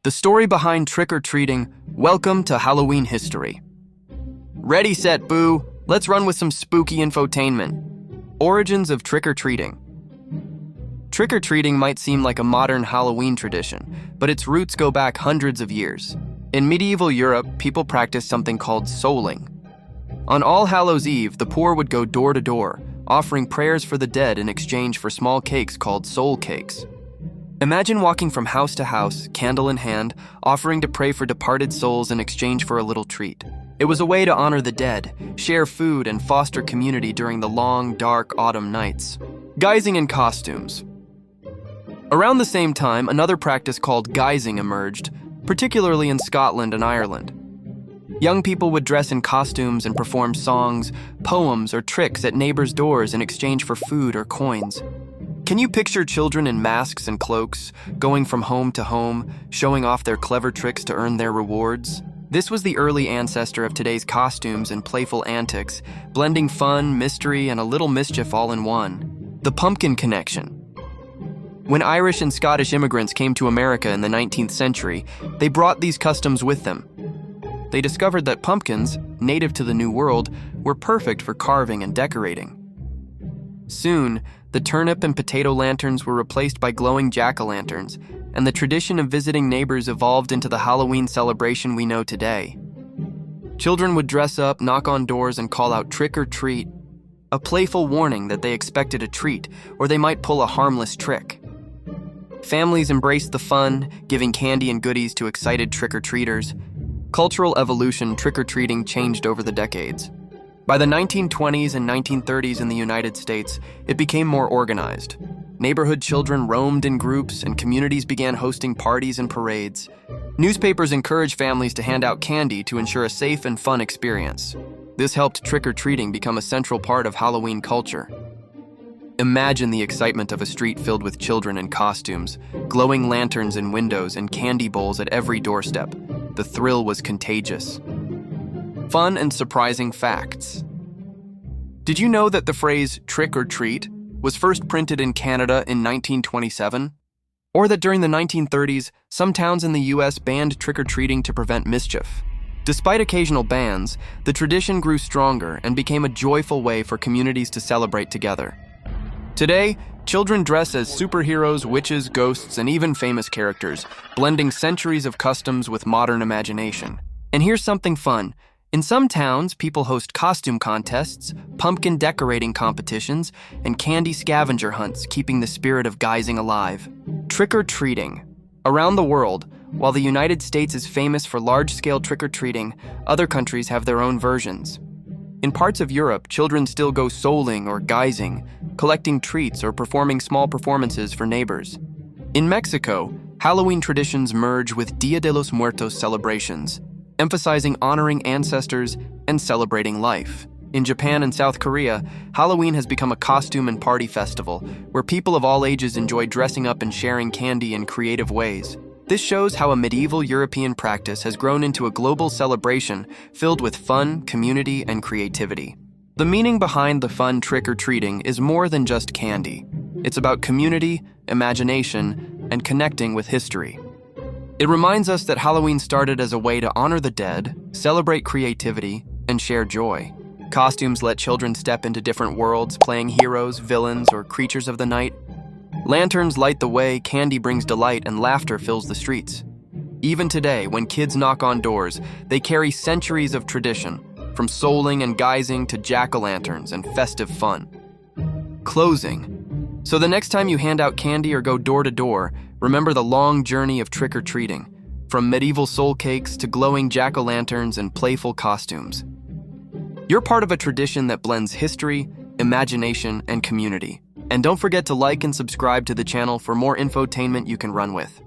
The story behind trick-or-treating. Welcome to Halloween history. Ready, set, boo. Let's run with some spooky infotainment. Origins of trick-or-treating. Trick-or-treating might seem like a modern Halloween tradition, but its roots go back hundreds of years. In medieval Europe, people practiced something called souling. On All Hallows' Eve, the poor would go door to door, offering prayers for the dead in exchange for small cakes called soul cakes. Imagine walking from house to house, candle in hand, offering to pray for departed souls in exchange for a little treat. It was a way to honor the dead, share food, and foster community during the long, dark autumn nights. Guising in costumes. Around the same time, another practice called guising emerged, particularly in Scotland and Ireland. Young people would dress in costumes and perform songs, poems, or tricks at neighbors' doors in exchange for food or coins. Can you picture children in masks and cloaks, going from home to home, showing off their clever tricks to earn their rewards? This was the early ancestor of today's costumes and playful antics, blending fun, mystery, and a little mischief all in one. The pumpkin connection. When Irish and Scottish immigrants came to America in the 19th century, they brought these customs with them. They discovered that pumpkins, native to the New World, were perfect for carving and decorating. Soon, the turnip and potato lanterns were replaced by glowing jack-o'-lanterns, and the tradition of visiting neighbors evolved into the Halloween celebration we know today. Children would dress up, knock on doors, and call out trick or treat, a playful warning that they expected a treat or they might pull a harmless trick. Families embraced the fun, giving candy and goodies to excited trick-or-treaters. Cultural evolution, trick-or-treating changed over the decades. By the 1920s and 1930s in the United States, it became more organized. Neighborhood children roamed in groups, and communities began hosting parties and parades. Newspapers encouraged families to hand out candy to ensure a safe and fun experience. This helped trick-or-treating become a central part of Halloween culture. Imagine the excitement of a street filled with children in costumes, glowing lanterns in windows, and candy bowls at every doorstep. The thrill was contagious. Fun and surprising facts. Did you know that the phrase trick or treat was first printed in Canada in 1927? Or that during the 1930s, some towns in the US banned trick-or-treating to prevent mischief? Despite occasional bans, the tradition grew stronger and became a joyful way for communities to celebrate together. Today, children dress as superheroes, witches, ghosts, and even famous characters, blending centuries of customs with modern imagination. And here's something fun. In some towns, people host costume contests, pumpkin decorating competitions, and candy scavenger hunts, keeping the spirit of guising alive. Trick-or-treating. Around the world, while the United States is famous for large-scale trick-or-treating, other countries have their own versions. In parts of Europe, children still go souling or guising, collecting treats or performing small performances for neighbors. In Mexico, Halloween traditions merge with Dia de los Muertos celebrations, emphasizing honoring ancestors and celebrating life. In Japan and South Korea, Halloween has become a costume and party festival where people of all ages enjoy dressing up and sharing candy in creative ways. This shows how a medieval European practice has grown into a global celebration filled with fun, community, and creativity. The meaning behind the fun trick-or-treating is more than just candy. It's about community, imagination, and connecting with history. It reminds us that Halloween started as a way to honor the dead, celebrate creativity, and share joy. Costumes let children step into different worlds, playing heroes, villains, or creatures of the night. Lanterns light the way, candy brings delight, and laughter fills the streets. Even today, when kids knock on doors, they carry centuries of tradition, from souling and guising to jack-o'-lanterns and festive fun. Closing. So the next time you hand out candy or go door to door, remember the long journey of trick-or-treating, from medieval soul cakes to glowing jack-o'-lanterns and playful costumes. You're part of a tradition that blends history, imagination, and community. And don't forget to like and subscribe to the channel for more infotainment you can run with.